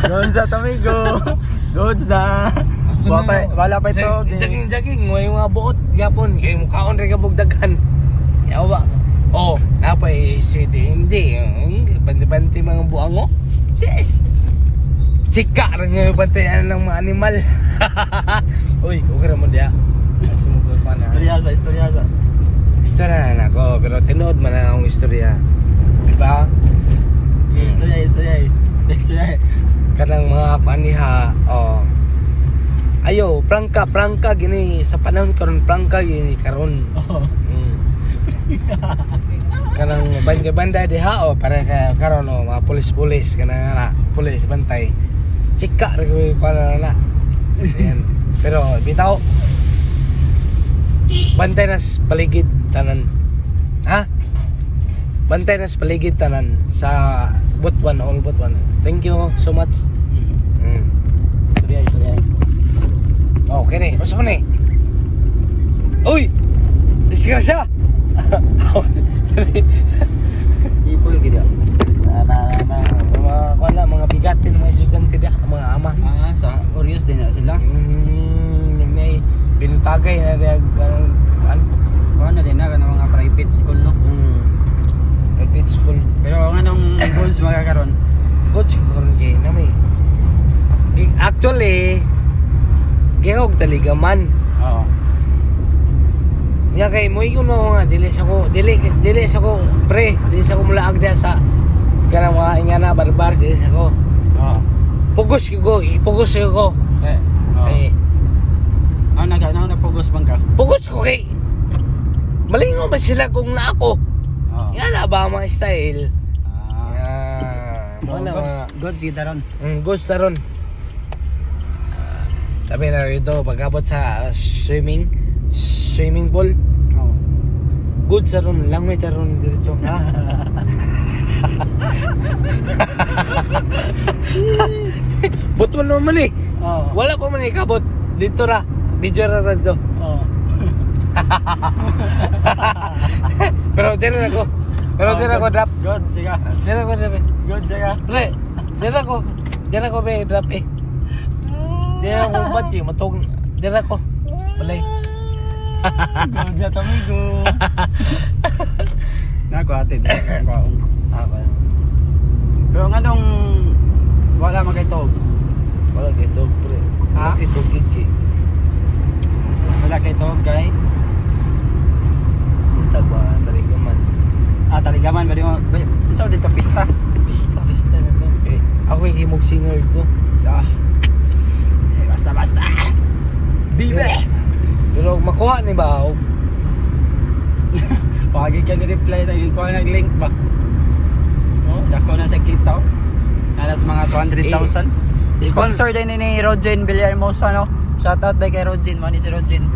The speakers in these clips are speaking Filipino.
Doon sa Tomigo. Goods na. Wala pa ito. Jogging. May mga buot. Gapon. Kaya mukhaon rin kabugdagan. Yawa. Oh, napay city. Hindi. Banti-banti mga buango. Sis. Chika rin yung bantayan ng mga animal. Uy, okay naman diya. Sumugod pa na. Istoryasa. Istorya na ako, pero tinood man na akong istorya. Diba? Istorya. Kanang mga kuaniha, oh. Ayo, prangka gini sa panahon karon prangka gini karon. Oh. Kanang banda diha oh, para ka karon oh, mga pulis kanang ana, pulis bantay. Chika rin para na. Ayan. Pero bitaw bantay nas paligid tanan. Ha? Bantay nas paligid tanan sa all but one. Thank you so much. Istorya. Okay ni. Usa man ni. Uy! Disgrasya. Ipol gid ya. Mga bigatin mga estudyante dia, mga ama. Sa Orios din na sila. May binutagay na dia kanang Ano din na kanang mga private school no. private school. Pero anong goals magkakaroon? Good siguro kay na may. Actually, gihog talaga man. Oo. Ya kay mo iyon mo nga dili sa ko pre, dili sa ko mulaag dia sa kanang mga ingana barbar dili sa ko. Oo. Pugos ko. Napugos bang ka? Pugos ko kay malingo ba sila kung na ako. Oo. Yan na ba mga style? Wala mga goods kita ron. Goods na ron. Sabi na rito, pagkabot sa swimming pool, Oo. goods na ron, langoy na ron dito, ha? Buto naman eh. Oo. Wala pa man ikabot. Dito ra. Video ra dito. Oo. Pero dire ako. Drop. Good, sige. Dire ako drop. Good, sige. Pre, dire ako be drop eh. Dire ako bati matog. Dire ako. Balay. Good sa Tomigo. Nako atin. Ako. Pero nganong wala magaytog. Wala kay tog pre. Ha? Wala kay tog gigi. Wala kay tog kay Tagwa talaga man. taligaman ba di mo so dito pista. Pista na to. Eh, ako yung himog singer to. Basta. Bibe. Pero makuha ni ba? Pagi ka ni reply na yung kuha ng link ba? Oh, dako na sa kita. Alas mga 200,000. Sponsor din ni Rogen Villarmosa no. Shout out day kay Rogen, man si Rogen.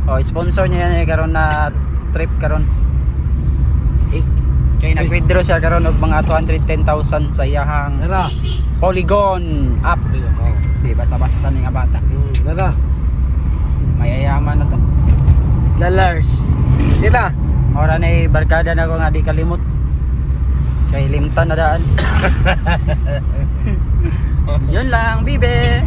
Oh, sponsor niya yan karon na trip karon. Kay nag-withdraw siya karon og mga 210,000 sa iyahang Nara. Polygon app. Di basta-basta ni nga bata. Nara. Mayayaman na to. Dollars. Sila. Ora na barkada na ko nga di kalimot. Kay limtan na daan. Yun lang, bibe.